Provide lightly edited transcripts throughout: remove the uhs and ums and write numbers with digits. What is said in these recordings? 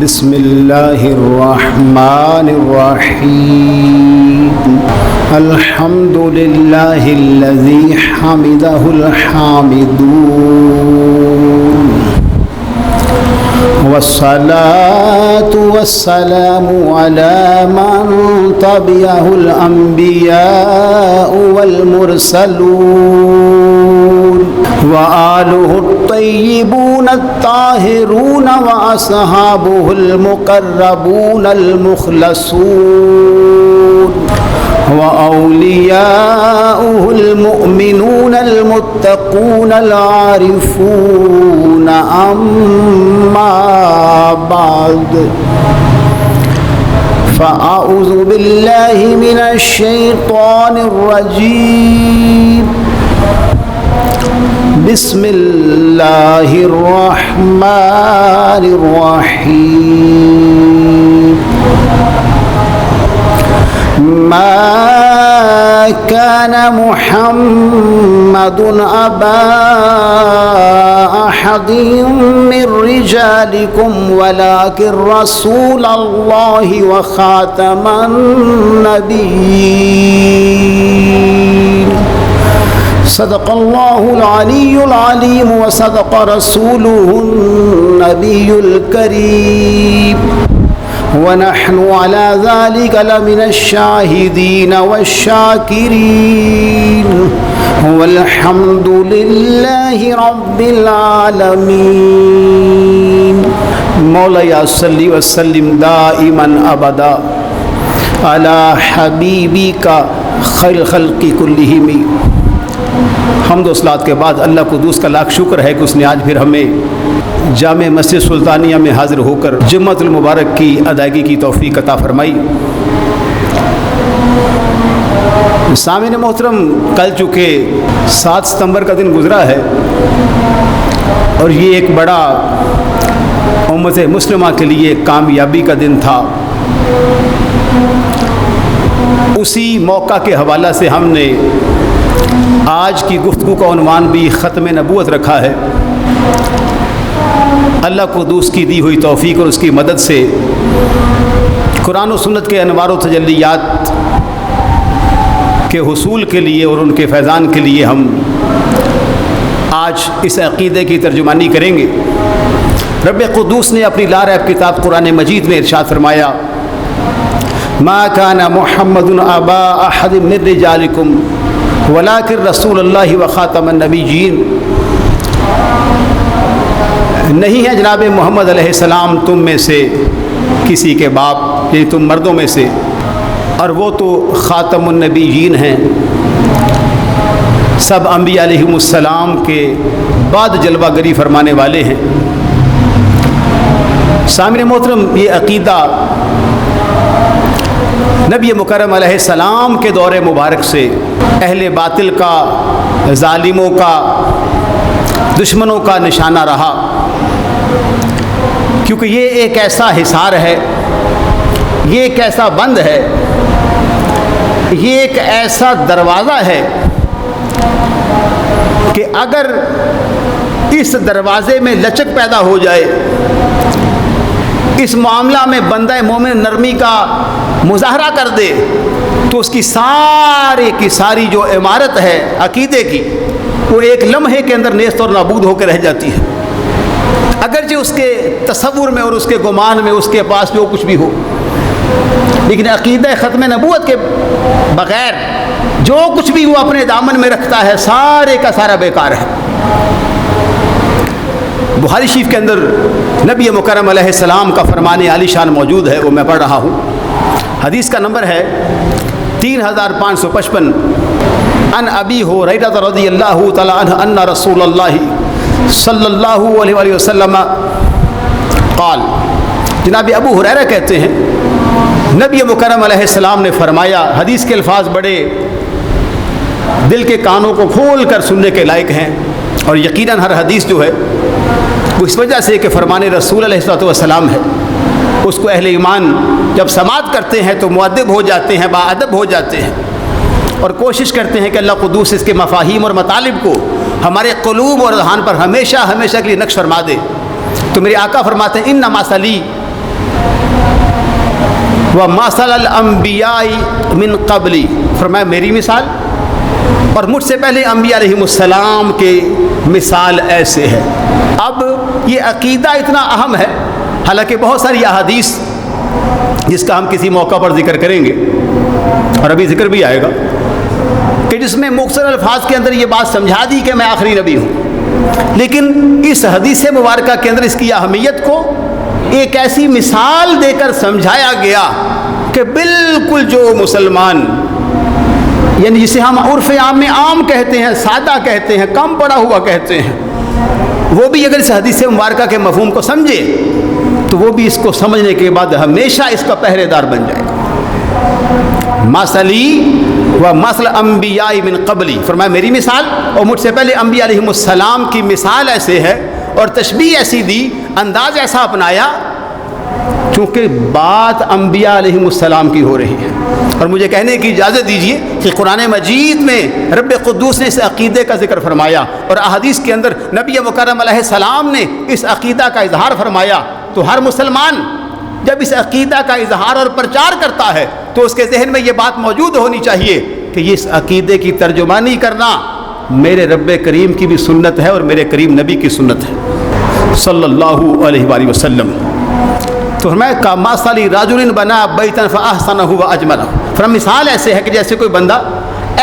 بسم اللہ الرحمن الرحیم الحمد للہ الذی حمدہ الحامدون والصلاة والسلام على من تبعه الأنبياء والمرسلون وآله الطيبون الطاهرون وأصحابه المقربون المخلصون وأولياؤه المؤمنون المتقون العارفون أما بعد فأعوذ بالله من الشيطان الرجيم بسم الله الرحمن الرحيم ما كان محمد أبا أحد من رجالكم ولكن رسول الله وخاتم النبيين صدق الله العلي العليم وصدق رسوله النبي الكريم ونحن على ذلك لمن الشاهدين والشاكرين والحمد لله رب العالمين مولاي صل وسلم دائما ابدا على حبيبك خير الخلق كلهم. حمد و صلات کے بعد اللہ قدوس کا لاکھ شکر ہے کہ اس نے آج پھر ہمیں جامع مسجد سلطانیہ میں حاضر ہو کر جمعۃ المبارک کی ادائیگی کی توفیق عطا فرمائی. سامعین محترم، کل چونکہ 7 ستمبر کا دن گزرا ہے اور یہ ایک بڑا امت مسلمہ کے لیے کامیابی کا دن تھا. اسی موقع کے حوالہ سے ہم نے آج کی گفتگو کا عنوان بھی ختم نبوت رکھا ہے. اللہ قدوس کی دی ہوئی توفیق اور اس کی مدد سے قرآن و سنت کے انوار و تجلیات کے حصول کے لیے اور ان کے فیضان کے لیے ہم آج اس عقیدے کی ترجمانی کریں گے. رب قدوس نے اپنی لاریب کتاب قرآن مجید میں ارشاد فرمایا ما کان محمد ابا احد من رجالکم ولکن رسول اللہ وخاتم النبیین. نہیں ہے جناب محمد علیہ السلام تم میں سے کسی کے باپ، یعنی تم مردوں میں سے، اور وہ تو خاتم النبیین ہیں، سب انبیاء علیہم السلام کے بعد جلوہ گری فرمانے والے ہیں. سامعین محترم، یہ عقیدہ نبی مکرم علیہ السلام کے دور مبارک سے اہل باطل کا، ظالموں کا، دشمنوں کا نشانہ رہا، کیونکہ یہ ایک ایسا حصار ہے، یہ ایک ایسا بند ہے، یہ ایک ایسا دروازہ ہے کہ اگر اس دروازے میں لچک پیدا ہو جائے، اس معاملہ میں بندہ مومن نرمی کا مظاہرہ کر دے، تو اس کی ساری کی ساری جو عمارت ہے عقیدے کی، وہ ایک لمحے کے اندر نیست اور نابود ہو کے رہ جاتی ہے، اگرچہ اس کے تصور میں اور اس کے گمان میں اس کے پاس جو کچھ بھی ہو. لیکن عقیدہ ختم نبوت کے بغیر جو کچھ بھی وہ اپنے دامن میں رکھتا ہے سارے کا سارا بیکار ہے. بخاری شریف کے اندر نبی مکرم علیہ السلام کا فرمان عالی شان موجود ہے، وہ میں پڑھ رہا ہوں. حدیث کا نمبر ہے 3555. ان ابی ہریرہ رضی اللہ تعالی عنہ ان رسول اللہ صلی اللہ علیہ وآلہ وسلم قال. جناب ابو ہریرہ کہتے ہیں نبی مکرم علیہ السلام نے فرمایا. حدیث کے الفاظ بڑے دل کے کانوں کو کھول کر سننے کے لائق ہیں، اور یقیناً ہر حدیث جو ہے وہ اس وجہ سے کہ فرمان رسول علیہ السلام ہے، اس کو اہل ایمان جب سماعت کرتے ہیں تو مؤدب ہو جاتے ہیں، باادب ہو جاتے ہیں، اور کوشش کرتے ہیں کہ اللہ قدوس اس کے مفاہیم اور مطالب کو ہمارے قلوب اور اذہان پر ہمیشہ ہمیشہ کے لیے نقش فرما دے. تو میرے آقا فرماتے ہیں انما مثلی ومثل الانبیاء من قبلی، فرمایا میری مثال اور مجھ سے پہلے انبیاء علیہم السلام کے مثال ایسے ہے۔ اب یہ عقیدہ اتنا اہم ہے، حالانکہ بہت ساری احادیث جس کا ہم کسی موقع پر ذکر کریں گے اور ابھی ذکر بھی آئے گا، کہ جس میں مختصر الفاظ کے اندر یہ بات سمجھا دی کہ میں آخری نبی ہوں، لیکن اس حدیث مبارکہ کے اندر اس کی اہمیت کو ایک ایسی مثال دے کر سمجھایا گیا کہ بالکل جو مسلمان، یعنی جسے ہم عرف عام میں عام کہتے ہیں، سادہ کہتے ہیں، کم پڑھا ہوا کہتے ہیں، وہ بھی اگر اس حدیث مبارکہ کے مفہوم کو سمجھے تو وہ بھی اس کو سمجھنے کے بعد ہمیشہ اس کا پہرے دار بن جائے گا۔ مثلی و مثل انبیاء من قبلی، فرمایا میری مثال اور مجھ سے پہلے انبیاء علیہم السلام کی مثال ایسے ہے، اور تشبیہ ایسی دی، انداز ایسا اپنایا، چونکہ بات انبیاء علیہم السلام کی ہو رہی ہے۔ اور مجھے کہنے کی اجازت دیجیے کہ قرآن مجید میں رب قدوس نے اس عقیدے کا ذکر فرمایا، اور احادیث کے اندر نبی مکرم علیہ السلام نے اس عقیدہ کا اظہار فرمایا، تو ہر مسلمان جب اس عقیدہ کا اظہار اور پرچار کرتا ہے تو اس کے ذہن میں یہ بات موجود ہونی چاہیے کہ یہ اس عقیدے کی ترجمانی کرنا میرے رب کریم کی بھی سنت ہے اور میرے کریم نبی کی سنت ہے صلی اللہ علیہ وآلہ وسلم۔ تو فرمایا کمثل رجل بنا بیتا فاحسنہ واجملہ، فرمایا مثال ایسے ہے کہ جیسے کوئی بندہ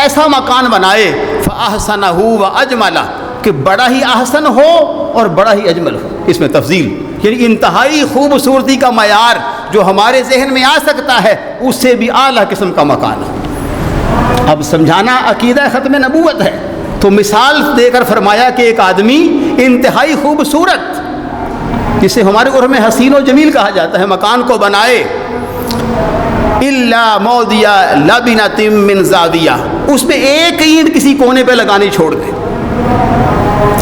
ایسا مکان بنائے فاحسنہ واجملہ، کہ بڑا ہی احسن ہو اور بڑا ہی اجمل ہو، اس میں تفضیل، یعنی انتہائی خوبصورتی کا معیار جو ہمارے ذہن میں آ سکتا ہے اس سے بھی اعلیٰ قسم کا مکان ہو۔ اب سمجھانا عقیدہ ختم نبوت ہے، تو مثال دے کر فرمایا کہ ایک آدمی انتہائی خوبصورت، جسے ہمارے عرف میں حسین و جمیل کہا جاتا ہے، مکان کو بنائے، الا موضع لبنۃ من زاویہ، اس میں ایک اینٹ کسی کونے پہ لگانی چھوڑ دے۔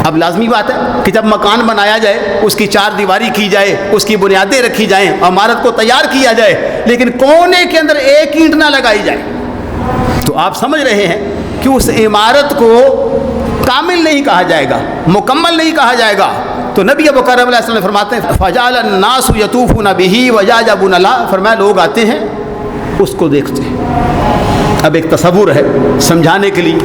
اب لازمی بات ہے کہ جب مکان بنایا جائے، اس کی چار دیواری کی جائے، اس کی بنیادیں رکھی جائیں، عمارت کو تیار کیا جائے، لیکن کونے کے اندر ایک اینٹ نہ لگائی جائے، تو آپ سمجھ رہے ہیں کہ اس عمارت کو کامل نہیں کہا جائے گا، مکمل نہیں کہا جائے گا۔ تو نبی مکرم علیہ السلام فرماتے ہیں فجعل الناس یطوفون بہ ویعجبون لہ، فرمایا لوگ آتے ہیں اس کو دیکھتے ہیں، اب ایک تصور ہے سمجھانے کے لیے،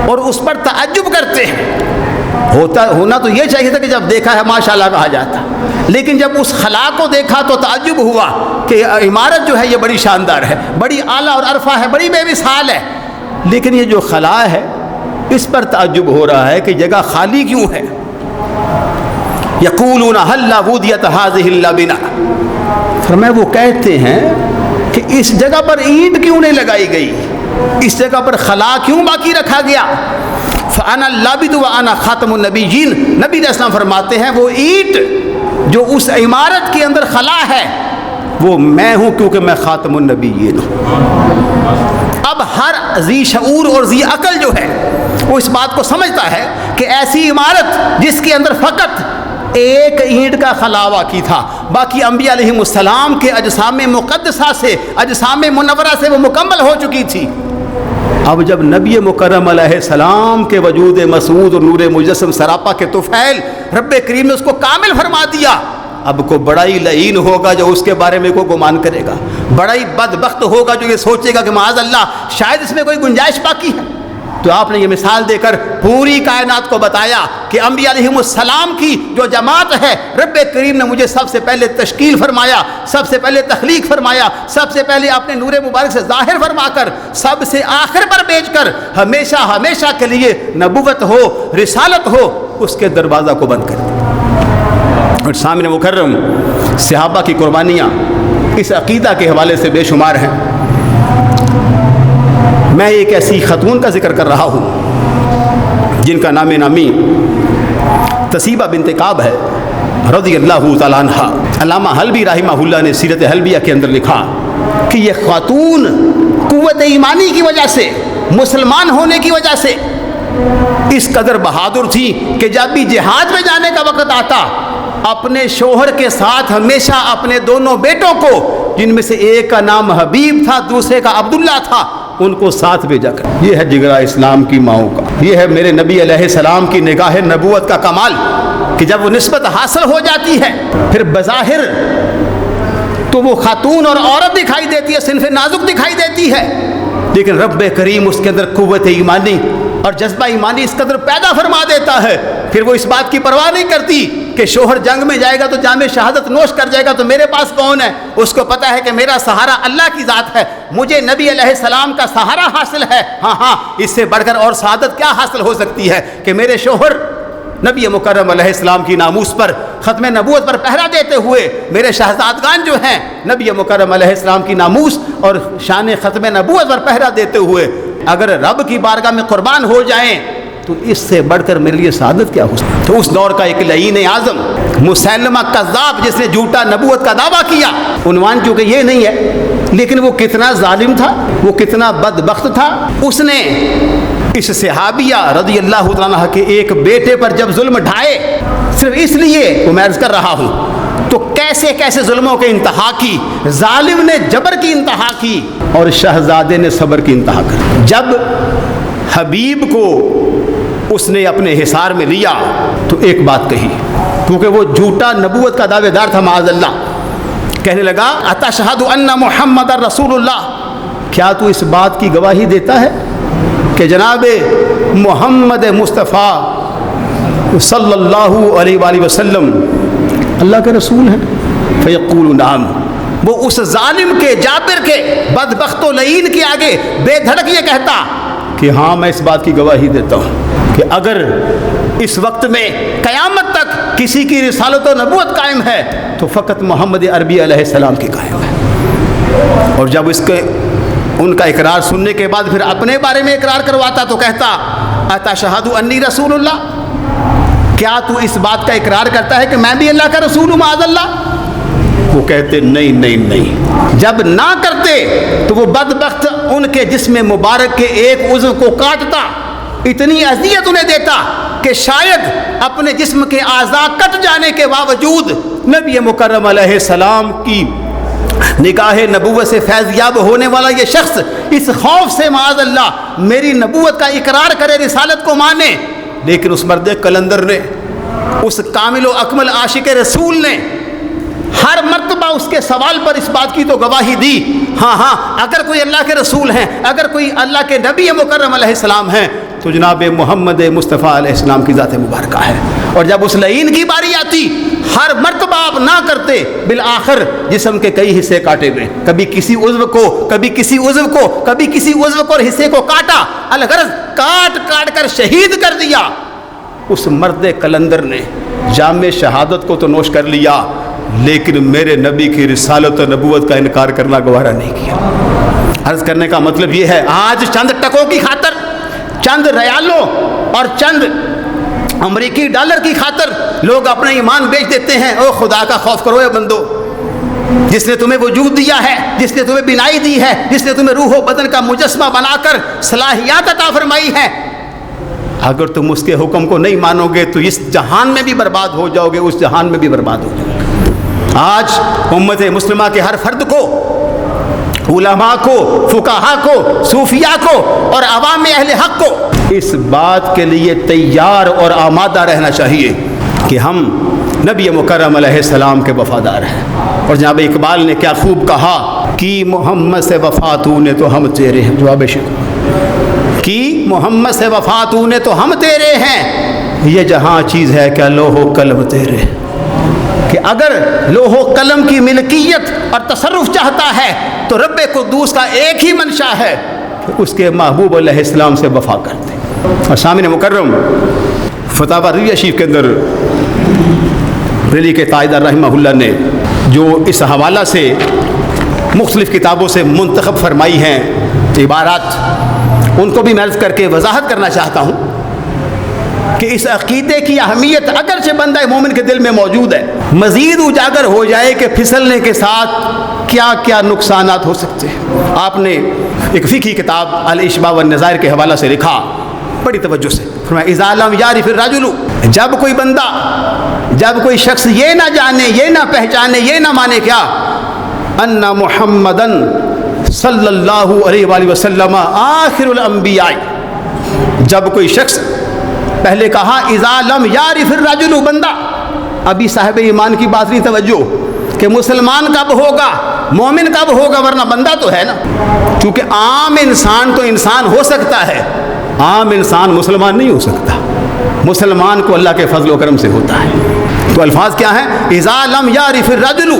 اور اس پر تعجب کرتے ہیں۔ ہونا تو یہ چاہیے تھا کہ جب دیکھا ہے ماشاءاللہ کہا جاتا، لیکن جب اس خلا کو دیکھا تو تعجب ہوا کہ عمارت جو ہے یہ بڑی شاندار ہے، بڑی اعلیٰ اور عرفہ ہے، بڑی بے مثال ہے، لیکن یہ جو خلا ہے اس پر تعجب ہو رہا ہے کہ جگہ خالی کیوں ہے۔ یقولون هل وضعت هذه اللبنہ، فرمایا وہ کہتے ہیں کہ اس جگہ پر اینٹ کیوں نہیں لگائی گئی، اس جگہ پر خلا کیوں باقی رکھا گیا۔ فانا اللابد وانا خاتم النبیین، نبی علیہ السلام فرماتے ہیں وہ اینٹ جو اس عمارت کے اندر خلا ہے وہ میں ہوں، کیونکہ میں خاتم النبیین ہوں۔ اب ہر ذی شعور اور ذی عقل جو ہے وہ اس بات کو سمجھتا ہے کہ ایسی عمارت جس کے اندر فقط ایک اینٹ کا خلا باقی تھا، باقی انبیاء علیہم السلام کے اجسام مقدسہ سے، اجسام منورہ سے وہ مکمل ہو چکی تھی۔ اب جب نبی مکرم علیہ السلام کے وجود مسعود اور نور مجسم سراپا کے طفیل رب کریم نے اس کو کامل فرما دیا، اب کو بڑا ہی لعین ہوگا جو اس کے بارے میں کوئی گمان کرے گا، بڑا ہی بدبخت ہوگا جو یہ سوچے گا کہ معاذ اللہ شاید اس میں کوئی گنجائش باقی ہے۔ تو آپ نے یہ مثال دے کر پوری کائنات کو بتایا کہ انبیاء علیہم السلام کی جو جماعت ہے رب کریم نے مجھے سب سے پہلے تشکیل فرمایا، سب سے پہلے تخلیق فرمایا، سب سے پہلے اپنے نور مبارک سے ظاہر فرما کر سب سے آخر پر بیچ کر ہمیشہ ہمیشہ کے لیے نبوت ہو، رسالت ہو، اس کے دروازہ کو بند کر دیا۔ اور سامنے مکرم صحابہ کی قربانیاں اس عقیدہ کے حوالے سے بے شمار ہیں۔ میں ایک ایسی خاتون کا ذکر کر رہا ہوں جن کا نام نامی تسیبہ بنت کعب ہے رضی اللہ تعالیٰ عنہ۔ علامہ حلبی رحمہ اللہ نے سیرت حلبیہ کے اندر لکھا کہ یہ خاتون قوت ایمانی کی وجہ سے، مسلمان ہونے کی وجہ سے اس قدر بہادر تھی کہ جب بھی جہاد میں جانے کا وقت آتا اپنے شوہر کے ساتھ ہمیشہ اپنے دونوں بیٹوں کو، جن میں سے ایک کا نام حبیب تھا دوسرے کا عبداللہ تھا، ان کو ساتھ بھیجا کر۔ یہ ہے جگرہ اسلام کی ماؤں کا، یہ ہے میرے نبی علیہ السلام کی نگاہ نبوت کا کمال کہ جب وہ نسبت حاصل ہو جاتی ہے پھر بظاہر تو وہ خاتون اور عورت دکھائی دیتی ہے، صنف نازک دکھائی دیتی ہے، لیکن رب کریم اس کے اندر قوت ایمانی اور جذبہ ایمانی اس قدر پیدا فرما دیتا ہے، پھر وہ اس بات کی پرواہ نہیں کرتی کہ شوہر جنگ میں جائے گا تو جام شہادت نوش کر جائے گا تو میرے پاس کون ہے؟ اس کو پتا ہے کہ میرا سہارا اللہ کی ذات ہے، مجھے نبی علیہ السلام کا سہارا حاصل ہے۔ ہاں اس سے بڑھ کر اور سعادت کیا حاصل ہو سکتی ہے کہ میرے شوہر نبی مکرم علیہ السلام کی ناموس پر، ختم نبوت پر پہرا دیتے ہوئے، میرے شہزادگان جو ہیں نبی مکرم علیہ السلام کی ناموس اور شان ختم نبوت پر پہرا دیتے ہوئے اگر رب کی بارگاہ میں قربان ہو جائیں تو اس سے بڑھ کر میرے لیے سعادت کیا ہو سکتی؟ تو اس دور کا ایک لعین اعظم مسیلمہ کذاب، جس نے جھوٹا نبوت کا دعویٰ کیا، عنوان چونکہ یہ نہیں ہے لیکن وہ کتنا ظالم تھا، وہ کتنا بدبخت تھا، اس نے اس صحابیہ رضی اللہ عنہ کے ایک بیٹے پر جب ظلم ڈھائے، صرف اس لیے وہ میں عرض کر رہا ہوں، تو کیسے کیسے ظلموں کے انتہا کی، ظالم نے جبر کی انتہا کی اور شہزادے نے صبر کی انتہا کر۔ جب حبیب کو اس نے اپنے حصار میں لیا تو ایک بات کہی، کیونکہ وہ جھوٹا نبوت کا دعوے دار تھا معاذ اللہ، کہنے لگا اتشہد ان محمد رسول اللہ، کیا تو اس بات کی گواہی دیتا ہے کہ جناب محمد مصطفیٰ صلی اللہ علیہ وآلہ وسلم اللہ کے رسول ہیں؟ فیقول نعم، وہ اس ظالم کے، جابر کے، بدبخت و لعین کے آگے بے دھڑک یہ کہتا کہ ہاں میں اس بات کی گواہی دیتا ہوں کہ اگر اس وقت میں قیامت تک کسی کی رسالت و نبوت قائم ہے تو فقط محمد عربی علیہ السلام کی قائم ہے۔ اور جب اس کے ان کا اقرار سننے کے بعد پھر اپنے بارے میں اقرار کرواتا تو کہتا اتشہد انی رسول اللہ، کیا تو اس بات کا اقرار کرتا ہے کہ میں بھی اللہ کا رسول ہوں معاذ اللہ؟ وہ کہتے نہیں۔ جب نہ کرتے تو وہ بدبخت ان کے جسم مبارک کے ایک عضو کو کاٹتا، اتنی اذیت انہیں دیتا کہ شاید اپنے جسم کے اعضاء کٹ جانے کے باوجود نبی مکرم علیہ السلام کی نگاہ نبوت سے فیضیاب ہونے والا یہ شخص اس خوف سے معاذ اللہ میری نبوت کا اقرار کرے، رسالت کو مانے، لیکن اس مرد کلندر نے، اس کامل و اکمل عاشق رسول نے ہر مرتبہ اس کے سوال پر اس بات کی تو گواہی دی، ہاں اگر کوئی اللہ کے رسول ہیں، اگر کوئی اللہ کے نبی مکرم علیہ السلام ہیں تو جناب محمد مصطفیٰ علیہ السلام کی ذات مبارکہ ہے۔ اور جب اس لعین کی باری آتی، ہر مرتبہ آپ نہ کرتے، بالآخر جسم کے کئی حصے کاٹے گئے، کبھی کسی عضو کو، کبھی کسی عضو کو، کبھی کسی عضو کو اور حصے کو کاٹا، الغرض کاٹ کاٹ کر شہید کر دیا۔ اس مرد کلندر نے جام شہادت کو تو نوش کر لیا لیکن میرے نبی کی رسالت و نبوت کا انکار کرنا گوارا نہیں کیا۔ عرض کرنے کا مطلب یہ ہے، آج چند ٹکوں کی خاطر، چند ریالوں اور چند امریکی ڈالر کی خاطر لوگ اپنا ایمان بیچ دیتے ہیں۔ او خدا کا خوف کرو اے بندو، جس نے تمہیں وجود دیا ہے، جس نے تمہیں بینائی دی ہے، جس نے تمہیں روح و بدن کا مجسمہ بنا کر صلاحیات عطا فرمائی ہے، اگر تم اس کے حکم کو نہیں مانو گے تو اس جہان میں بھی برباد ہو جاؤ گے، اس جہان میں بھی برباد ہو جاؤ گے۔ آج امت مسلمہ کے ہر فرد کو، علماء کو، فقہاء کو، صوفیاء کو اور عوام اہل حق کو اس بات کے لیے تیار اور آمادہ رہنا چاہیے کہ ہم نبی مکرم علیہ السلام کے وفادار ہیں۔ اور جناب اقبال نے کیا خوب کہا کہ محمد سے وفا تو نے تو ہم تیرے ہیں، جواب شکر کہ محمد سے وفا تو نے تو ہم تیرے ہیں، یہ جہاں چیز ہے کیا لوح و قلم تیرے، کہ اگر لوح و قلم کی ملکیت اور تصرف چاہتا ہے تو رب قدوس کا ایک ہی منشا ہے کہ اس کے محبوب علیہ السلام سے وفا کرتے۔ اور سامعین مکرم، فتاوی رویہ شریف کے اندر ریلی کے قائدہ رحمہ اللہ نے جو اس حوالہ سے مختلف کتابوں سے منتخب فرمائی ہیں عبارات، ان کو بھی میں عرض کر کے وضاحت کرنا چاہتا ہوں کہ اس عقیدے کی اہمیت اگرچہ بندہ مومن کے دل میں موجود ہے، مزید اجاگر ہو جائے کہ پھسلنے کے ساتھ کیا کیا نقصانات ہو سکتے ہیں۔ آپ نے ایک فقہی کتاب الاشباع والنظائر کے حوالہ سے لکھا بڑی توجہ سے، فرمایا اذا لم یعرف الرجل، جب کوئی بندہ، جب کوئی شخص یہ نہ جانے، یہ نہ پہچانے، یہ نہ مانے کیا ان محمدن صلی اللہ علیہ وآلہ وسلم آخر الانبیاء، جب کوئی شخص، پہلے کہا اذا لم یعرف الرجل، بندہ، ابھی صاحب ایمان کی بات نہیں، توجہ، کہ مسلمان کب ہوگا، مومن کب ہوگا، ورنہ بندہ تو ہے نا. کیونکہ عام انسان تو انسان ہو سکتا ہے، عام انسان مسلمان نہیں ہو سکتا. مسلمان کو اللہ کے فضل و کرم سے ہوتا ہے. تو الفاظ کیا ہیں؟ اذا لم یعرف الرجل،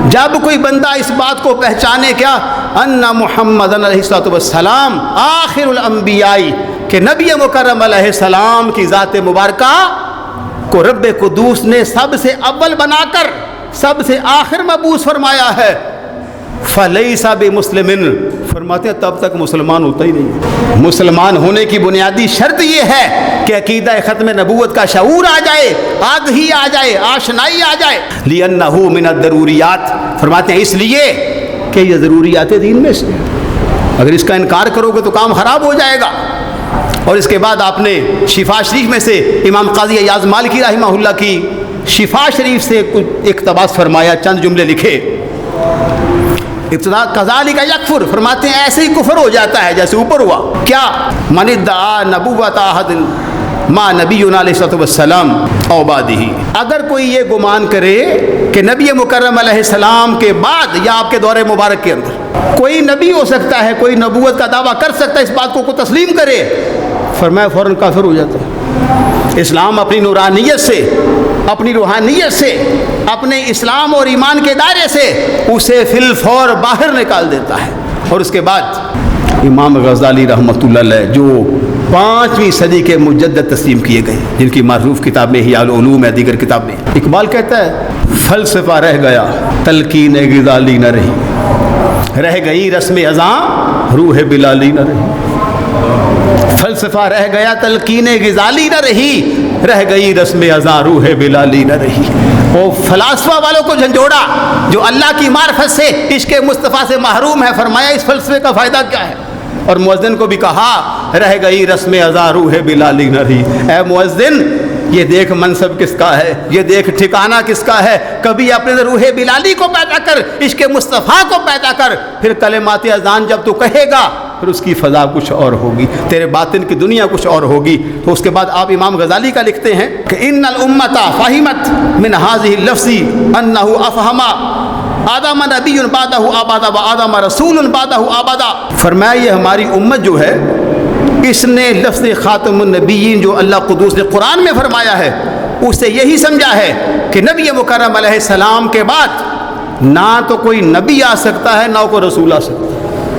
جب کوئی بندہ اس بات کو پہچانے کیا، ان محمد علیہ الصلوۃ والسلام آخر الانبیاء، کہ نبی مکرم علیہ السلام کی ذات مبارکہ کو رب قدوس نے سب سے اول بنا کر سب سے آخر مبعوث فرمایا ہے، فلیس بمسلم، فرماتے ہیں تب تک مسلمان ہوتا ہی نہیں. مسلمان ہونے کی بنیادی شرط یہ ہے کہ عقیدہ ختم نبوت کا شعور آ جائے، آگہی آ جائے، آشنائی آ جائے. لِأَنَّهُ مِنَ الضَّرُورِيَاتِ، فرماتے ہیں اس لیے کہ یہ ضروریات دین میں سے، اگر اس کا انکار کرو گے تو کام خراب ہو جائے گا. اور اس کے بعد آپ نے شفا شریف میں سے امام قاضی ایاز مالکی رحمہ اللہ کی شفا شریف سے کچھ اقتباس فرمایا، چند جملے لکھے. ابتدا کذالک یکفر، فرماتے ہیں ایسے ہی کفر ہو جاتا ہے جیسے اوپر ہوا. کیا؟ من ادعا نبوت احد ما نبینا علیہ الصلوۃ والسلام او بعدہ، اگر کوئی یہ گمان کرے کہ نبی مکرم علیہ السلام کے بعد یا آپ کے دور مبارک کے اندر کوئی نبی ہو سکتا ہے، کوئی نبوت کا دعویٰ کر سکتا ہے، اس بات کو تسلیم کرے، فرمایا فوراً کافر ہو جاتا ہے. اسلام اپنی نورانیت سے، اپنی روحانیت سے، اپنے اسلام اور ایمان کے دائرے سے اسے فی الفور باہر نکال دیتا ہے. اور اس کے بعد امام غزالی رحمۃ اللہ علیہ جو 5ویں صدی کے مجدد تسلیم کیے گئے، جن کی معروف کتاب میں احیاء العلوم ہے، دیگر کتاب میں، اقبال کہتا ہے فلسفہ رہ گیا تلقین غزالی نہ رہی، رہ گئی رسم ازاں روح بلالی نہ رہی. فلسفہ رہ گیا تلقین غزالی نہ رہی، رہ گئی رسم ازاں روح بلالی نہ رہی. وہ فلاسفہ والوں کو جھنجھوڑا جو اللہ کی معرفت سے، عشق مصطفیٰ سے محروم ہے، فرمایا اس فلسفے کا فائدہ کیا ہے. اور مؤذن کو بھی کہا رہ گئی رسم ازاں روح بلالی نہ رہی. اے مؤذن یہ دیکھ منصب کس کا ہے، یہ دیکھ ٹھکانہ کس کا ہے، کبھی اپنے روح بلالی کو پیدا کر، عشق مصطفیٰ کو پیدا کر، پھر کلمات اذان جب تو کہے گا پھر اس کی فضا کچھ اور ہوگی، تیرے باطن کی دنیا کچھ اور ہوگی. تو اس کے بعد آپ امام غزالی کا لکھتے ہیں کہ ان الامۃ فہمت من هذه اللفظ انه افہم آدم نبی بعدہ آبادا و آدم رسول بعدہ آبادا. فرمایا یہ ہماری امت جو ہے اس نے لفظ خاتم النبیین جو اللہ قدوس نے قرآن میں فرمایا ہے اسے یہی سمجھا ہے کہ نبی مکرم علیہ السلام کے بعد نہ تو کوئی نبی آ سکتا ہے نہ کوئی رسول آ سکتا ہے.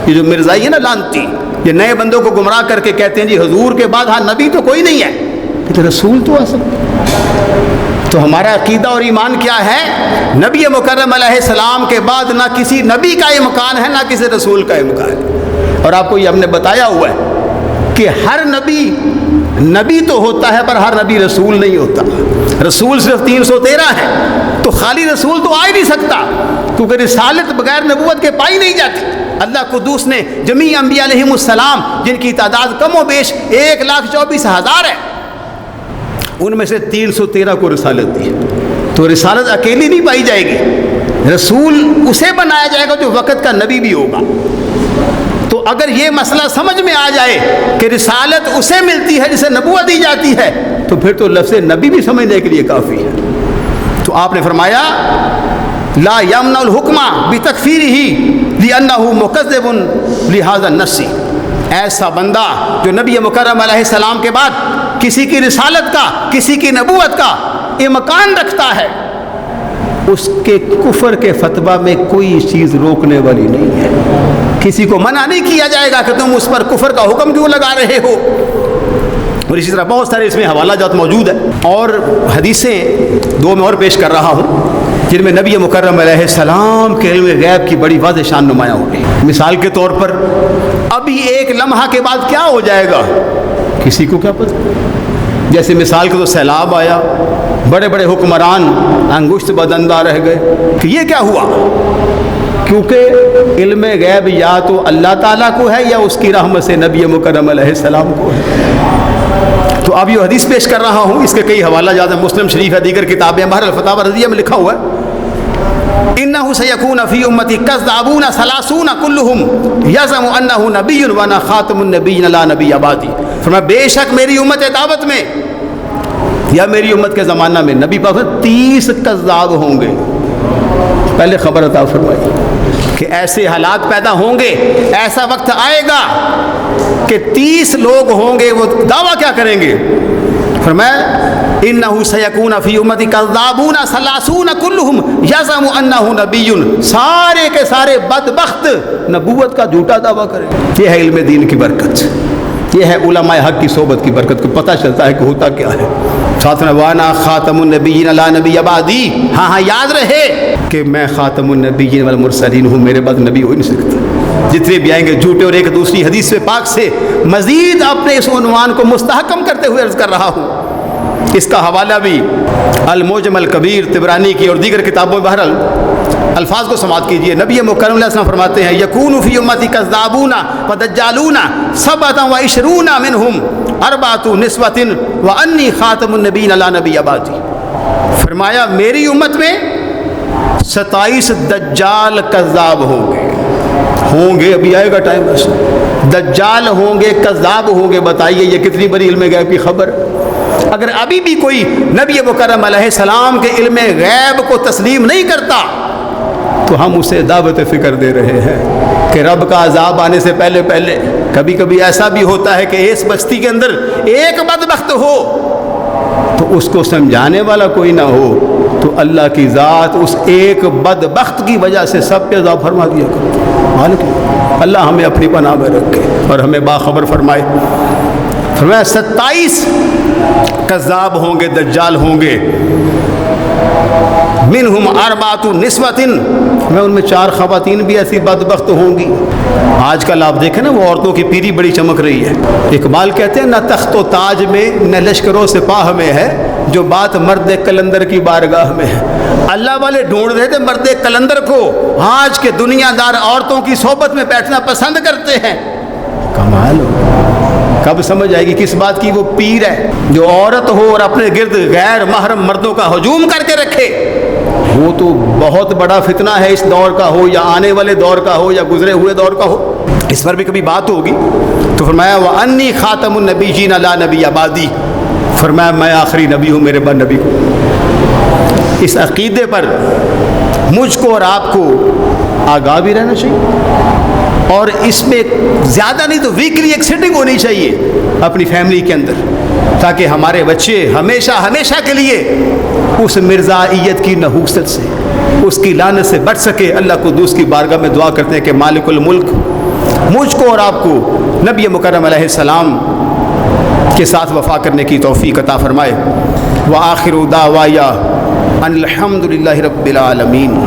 یہ جو مرزائی ہے نا لانتی، یہ نئے بندوں کو گمراہ کر کے کہتے ہیں جی حضور کے بعد ہاں نبی تو کوئی نہیں ہے، تو رسول تو آ سکتا ہے. تو ہمارا عقیدہ اور ایمان کیا ہے؟ نبی مکرم علیہ السلام کے بعد نہ کسی نبی کا امکان ہے نہ کسی رسول کا امکان ہے. اور آپ کو یہ ہم نے بتایا ہوا ہے کہ ہر نبی تو ہوتا ہے پر ہر نبی رسول نہیں ہوتا. رسول صرف 313 ہے، تو خالی رسول تو آ ہی نہیں سکتا، کیونکہ رسالت بغیر نبوت کے پائی نہیں جاتی. اللہ قدوس نے جمیع انبیاء علیہم السلام جن کی تعداد کم و بیش 1,24,000 ہے، ان میں سے 313 کو رسالت دی. تو رسالت اکیلی نہیں پائی جائے گی، رسول اسے بنایا جائے گا جو وقت کا نبی بھی ہوگا. تو اگر یہ مسئلہ سمجھ میں آ جائے کہ رسالت اسے ملتی ہے جسے نبوت دی جاتی ہے، تو پھر تو لفظ نبی بھی سمجھنے کے لیے کافی ہے. تو آپ نے فرمایا لا یمنع الحکم بتکفیرہ لأنہ مکذب لہذا النص. ایسا بندہ جو نبی مکرم علیہ السلام کے بعد کسی کی رسالت کا، کسی کی نبوت کا امکان رکھتا ہے، اس کے کفر کے فتویٰ میں کوئی چیز روکنے والی نہیں ہے. کسی کو منع نہیں کیا جائے گا کہ تم اس پر کفر کا حکم کیوں لگا رہے ہو. اور اسی طرح بہت سارے اس میں حوالہ جات موجود ہیں، اور حدیثیں 2 میں اور پیش کر رہا ہوں جن میں نبی مکرم علیہ السلام کے علم غیب کی بڑی واضح شان نمایاں ہو گئی. مثال کے طور پر ابھی ایک لمحہ کے بعد کیا ہو جائے گا کسی کو کیا پتہ. جیسے مثال کے تو سیلاب آیا، بڑے بڑے حکمران انگشت بدندہ رہ گئے کہ یہ کیا ہوا، کیونکہ علم غیب یا تو اللہ تعالیٰ کو ہے یا اس کی رحمت سے نبی مکرم علیہ السلام کو ہے. تو اب یہ حدیث پیش کر رہا ہوں، اس کے کئی حوالہ جات ہیں، مسلم شریف ہے، دیگر کتابیں، بہر الفتاوی رضیہ میں لکھا ہوا ہے انہ سیکون فی امتی کذابون 30 کلہم یزعم انہ نبی وانا خاتم النبیین لا نبی بعدی. فرمایا بے شک میری امت دعوت میں یا میری امت کے زمانہ میں نبی پاک 30 کذاب ہوں گے. پہلے خبر عطا فرمائی کہ ایسے حالات پیدا ہوں گے، ایسا وقت آئے گا کہ 30 لوگ ہوں گے، وہ دعویٰ کیا کریں گے؟ فرمایا انہو سیکون فی امتی کذابون ثلاثون کلہم یزعم انہ نبی، سارے کے سارے بدبخت نبوت کا جھوٹا دعویٰ کریں. یہ ہے علم دین کی برکت، یہ ہے علماء حق کی صحبت کی برکت، کو پتہ چلتا ہے کہ ہوتا کیا ہے. ساتھ میں وانا خاتم النبیین لا نبی بعدی، ہاں یاد رہے کہ میں خاتم النبیین والمرسلین ہوں، میرے بعد نبی ہو ہی نہیں سکتا. جتنے بھی آئیں گے جھوٹے، اور ایک دوسری حدیث پاک سے مزید اپنے اس عنوان کو مستحکم کرتے ہوئے عرض کر رہا ہوں. اس کا حوالہ بھی المعجم الکبیر طبرانی کی اور دیگر کتابوں میں. بہرحال الفاظ کو سماعت کیجئے. نبی مکرم علیہ السلام فرماتے ہیں یکون فی امتی کذابون ودجالون 27 منہم 4 نسوۃ وانی خاتم النبیین لا نبی بعدی. فرمایا میری امت میں 27 دجال کذاب ہوں گے، ابھی آئے گا ٹائم. دجال ہوں گے، کذاب ہوں گے. بتائیے یہ کتنی بڑی علم غیب کی خبر. اگر ابھی بھی کوئی نبی مکرم علیہ السلام کے علم غیب کو تسلیم نہیں کرتا تو ہم اسے دعوت فکر دے رہے ہیں کہ رب کا عذاب آنے سے پہلے کبھی کبھی ایسا بھی ہوتا ہے کہ اس بستی کے اندر ایک بدبخت ہو تو اس کو سمجھانے والا کوئی نہ ہو، تو اللہ کی ذات اس ایک بدبخت کی وجہ سے سب پہ عذاب فرما دیا کرو. اللہ ہمیں اپنی پناہ میں رکھے اور ہمیں باخبر فرمائے. فرمایا 27 کذاب ہوں گے، دجال ہوں گے. منہم 4 نسوۃ، میں ان میں 4 خواتین بھی ایسی بدبخت ہوں گی. آج کل آپ دیکھیں نا، وہ عورتوں کی پیری بڑی چمک رہی ہے. اقبال کہتے ہیں نہ تخت و تاج میں نہ لشکر و سپاہ میں ہے جو بات مرد کلندر کی بارگاہ میں ہے. اللہ والے ڈھونڈ رہے تھے مرد کلندر کو. آج کے دنیا دار عورتوں کی صحبت میں بیٹھنا پسند کرتے ہیں. کمال ہو. کب سمجھ آئے گی کس بات کی وہ پیر ہے جو عورت ہو اور اپنے گرد غیر محرم مردوں کا ہجوم کر کے رکھے. وہ تو بہت بڑا فتنہ ہے، اس دور کا ہو یا آنے والے دور کا ہو یا گزرے ہوئے دور کا ہو. اس پر بھی کبھی بات ہوگی. تو فرمایا وَأَنِّي خَاتَمُ النَّبِيِّينَ لَا نَبِيَّ بَعْدِي، فرمایا میں آخری نبی ہوں، میرے بعد نبی کو. اس عقیدے پر مجھ کو اور آپ کو آگاہ بھی رہنا چاہیے، اور اس میں زیادہ نہیں تو ویکلی ایک سیٹنگ ہونی چاہیے اپنی فیملی کے اندر، تاکہ ہمارے بچے ہمیشہ کے لیے اس مرزائیت کی نحوست سے، اس کی لعنت سے بچ سکے. اللہ کو دوست کی بارگاہ میں دعا کرتے ہیں کہ مالک الملک مجھ کو اور آپ کو نبی مکرم علیہ السلام کے ساتھ وفا کرنے کی توفیق عطا فرمائے. وآخر دعوایا ان الحمد للہ رب العالمین.